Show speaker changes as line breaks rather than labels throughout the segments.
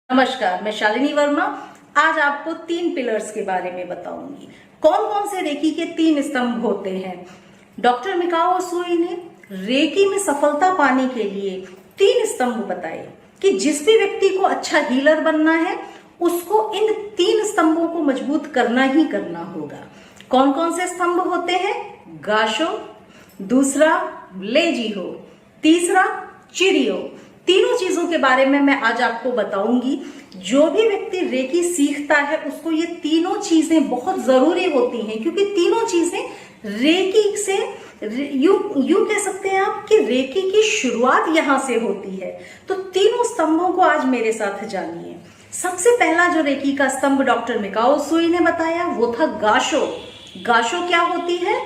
नमस्कार, मैं शालिनी वर्मा। आज आपको 3 पिलर्स के बारे में बताऊंगी। कौन कौन से रेकी के 3 स्तंभ होते हैं। डॉक्टर मिकाओ उसुई ने रेकी में सफलता पाने के लिए 3 स्तंभ बताए कि जिस भी व्यक्ति को अच्छा हीलर बनना है उसको इन 3 स्तंभों को मजबूत करना ही करना होगा। कौन कौन से स्तंभ होते हैं? गाशो, दूसरा लेजी हो, तीसरा चिरियो। तीनों चीजों के बारे में मैं आज आपको बताऊंगी। जो भी व्यक्ति रेकी सीखता है उसको ये तीनों चीजें बहुत जरूरी होती हैं, क्योंकि तीनों चीजें रेकी से यूं कह सकते हैं आप कि रेकी की शुरुआत यहां से होती है। तो तीनों स्तंभों को आज मेरे साथ जानिए। सबसे पहला जो रेकी का स्तंभ डॉक्टर मिकाओ उसुई ने बताया वो था गाशो। गाशो क्या होती है?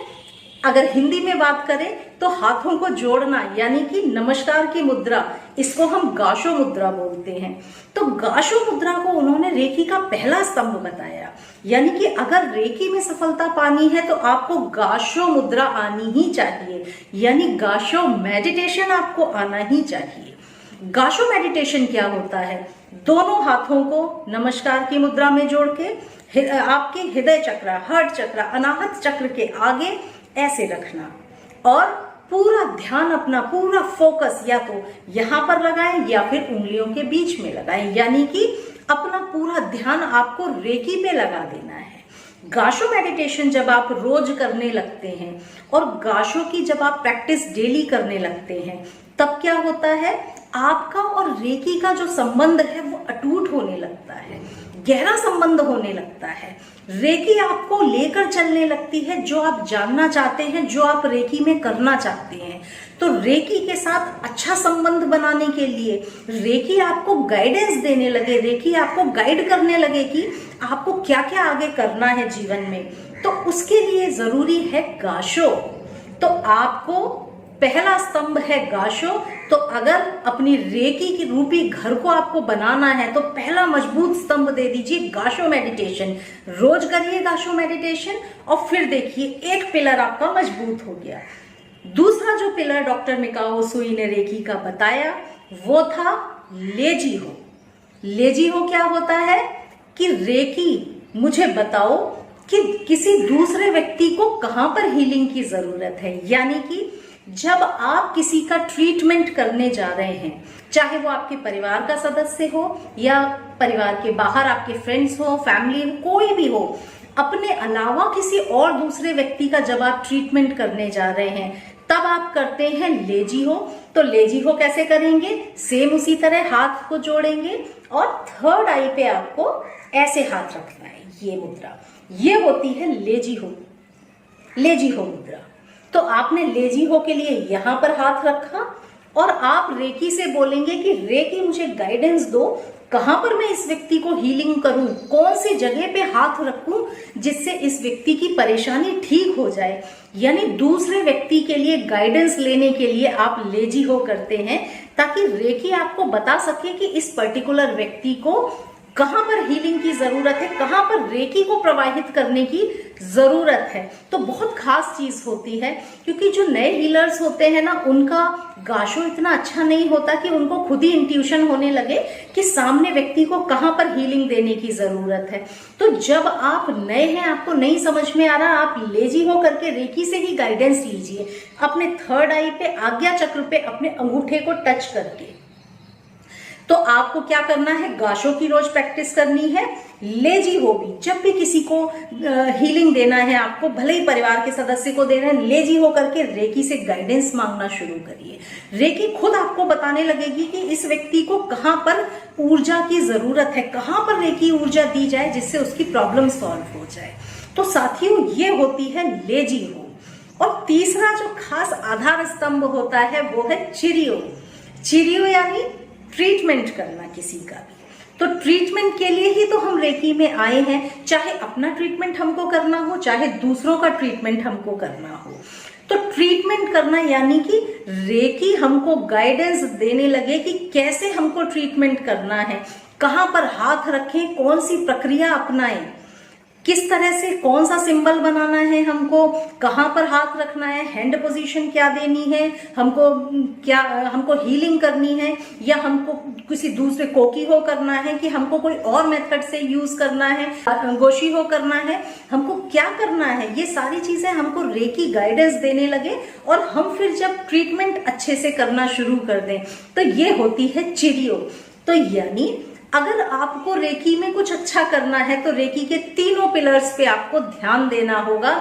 अगर हिंदी में बात करें तो हाथों को जोड़ना, यानी कि नमस्कार की मुद्रा, इसको हम गाशो मुद्रा बोलते हैं। तो गाशो मुद्रा को उन्होंने रेकी का पहला स्तंभ बताया, यानी कि अगर रेकी में सफलता पानी है तो आपको गाशो मुद्रा आनी ही चाहिए, यानी गाशो मेडिटेशन आपको आना ही चाहिए। गाशो मेडिटेशन क्या होता है? दोनों हाथों को नमस्कार की मुद्रा में जोड़ के आपके हृदय चक्र, हार्ट चक्र, अनाहत चक्र के आगे ऐसे रखना और पूरा ध्यान, अपना पूरा फोकस या तो यहां पर लगाएं या फिर उंगलियों के बीच में लगाएं, यानी कि अपना पूरा ध्यान आपको रेकी पे लगा देना है। गाशो मेडिटेशन जब आप रोज करने लगते हैं और गाशो की जब आप प्रैक्टिस डेली करने लगते हैं तब क्या होता है, आपका और रेकी का जो संबंध है वो अटूट होने लगता है, गहरा संबंध होने लगता है। रेकी आपको लेकर चलने लगती है जो आप जानना चाहते हैं, जो आप रेकी में करना चाहते हैं। तो रेकी के साथ अच्छा संबंध बनाने के लिए रेकी आपको गाइडेंस देने लगे, रेकी आपको गाइड करने लगे कि आपको क्या क्या आगे करना है जीवन में। तो उसके लिए जरूरी है गाशो। तो आपको पहला स्तंभ है गाशो। तो अगर अपनी रेकी की रूपी घर को आपको बनाना है तो पहला मजबूत स्तंभ दे दीजिए गाशो मेडिटेशन। रोज करिए गाशो मेडिटेशन और फिर देखिए एक पिलर आपका मजबूत हो गया। दूसरा जो पिलर डॉक्टर मिकाओ उसुई ने रेकी का बताया वो था लेजी हो। लेजी हो क्या होता है कि रेकी मुझे बताओ कि किसी दूसरे व्यक्ति को कहां पर हीलिंग की जरूरत है, यानी कि जब आप किसी का ट्रीटमेंट करने जा रहे हैं, चाहे वो आपके परिवार का सदस्य हो या परिवार के बाहर आपके फ्रेंड्स हो, फैमिली हो, कोई भी हो, अपने अलावा किसी और दूसरे व्यक्ति का जब आप ट्रीटमेंट करने जा रहे हैं तब आप करते हैं लेजी हो। तो लेजी हो कैसे करेंगे? सेम उसी तरह हाथ को जोड़ेंगे और थर्ड आई पे आपको ऐसे हाथ रखना है, ये मुद्रा, ये होती है लेजी हो। लेजी हो मुद्रा। तो आपने लेजी हो के लिए यहां पर हाथ रखा और आप रेकी से बोलेंगे कि रेकी मुझे गाइडेंस दो, कहां पर मैं इस व्यक्ति को हीलिंग करूं, कौन सी जगह पे हाथ रखूं जिससे इस व्यक्ति की परेशानी ठीक हो जाए। यानी दूसरे व्यक्ति के लिए गाइडेंस लेने के लिए आप लेजी हो करते हैं, ताकि रेकी आपको बता सके कि इस पर्टिकुलर व्यक्ति को कहां पर हीलिंग की जरूरत है, कहां पर रेकी को प्रवाहित करने की जरूरत है। तो बहुत खास चीज होती है, क्योंकि जो नए हीलर्स होते हैं ना, उनका गाशो इतना अच्छा नहीं होता कि उनको खुद ही इंट्यूशन होने लगे कि सामने व्यक्ति को कहां पर हीलिंग देने की जरूरत है। तो जब आप नए हैं, आपको नहीं समझ में आ रहा, आप लेजी हो करके रेकी से ही गाइडेंस लीजिए, अपने थर्ड आई पे, आज्ञा चक्र पे अपने अंगूठे को टच करके। तो आपको क्या करना है? गाशो की रोज प्रैक्टिस करनी है, लेजी हो भी जब भी किसी को हीलिंग देना है, आपको भले ही परिवार के सदस्य को देना है, लेजी हो करके रेकी से गाइडेंस मांगना शुरू करिए। रेकी खुद आपको बताने लगेगी कि इस व्यक्ति को कहां पर ऊर्जा की जरूरत है, कहां पर रेकी ऊर्जा दी जाए जिससे उसकी प्रॉब्लम सॉल्व हो जाए। तो साथियों, ये होती है लेजी हो। और तीसरा जो खास आधार स्तंभ होता है वो है चिरियो। चिरियो यानी ट्रीटमेंट करना किसी का भी। तो ट्रीटमेंट के लिए ही तो हम रेकी में आए हैं, चाहे अपना ट्रीटमेंट हमको करना हो, चाहे दूसरों का ट्रीटमेंट हमको करना हो। तो ट्रीटमेंट करना यानी कि रेकी हमको गाइडेंस देने लगे कि कैसे हमको ट्रीटमेंट करना है, कहां पर हाथ रखें, कौन सी प्रक्रिया अपनाएं, किस तरह से कौन सा सिंबल बनाना है, हमको कहाँ पर हाथ रखना है, हैंड पोजीशन क्या देनी है, हमको हीलिंग करनी है या हमको किसी दूसरे कोकी हो करना है कि हमको कोई और मेथड से यूज करना है, गोशी हो करना है, हमको क्या करना है, ये सारी चीजें हमको रेकी गाइडेंस देने लगे और हम फिर जब ट्रीटमेंट अच्छे से करना शुरू कर दें तो ये होती है चिरियो। तो यानी अगर आपको रेकी में कुछ अच्छा करना है तो रेकी के तीनों पिलर्स पे आपको ध्यान देना होगा।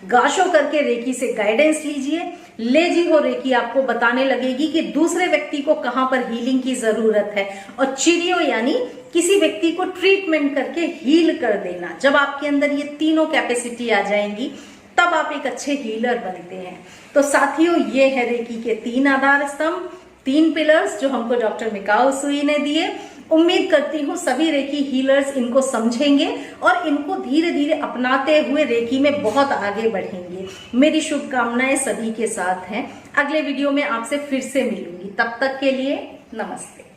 गाशो करके रेकी से गाइडेंस लीजिए, लेजी हो रेकी आपको बताने लगेगी कि दूसरे व्यक्ति को कहां पर हीलिंग की जरूरत है, और चिरियो यानी किसी व्यक्ति को ट्रीटमेंट करके हील कर देना। जब आपके अंदर ये तीनों कैपेसिटी आ जाएंगी तब आप एक अच्छे हीलर बनते हैं। तो साथियों, ये है रेकी के 3 आधार स्तंभ, 3 पिलर्स जो हमको डॉक्टर मिकाओ सुई ने दिए। उम्मीद करती हूँ सभी रेकी हीलर्स इनको समझेंगे और इनको धीरे धीरे अपनाते हुए रेकी में बहुत आगे बढ़ेंगे। मेरी शुभकामनाएं सभी के साथ हैं। अगले वीडियो में आपसे फिर से मिलूंगी, तब तक के लिए नमस्ते।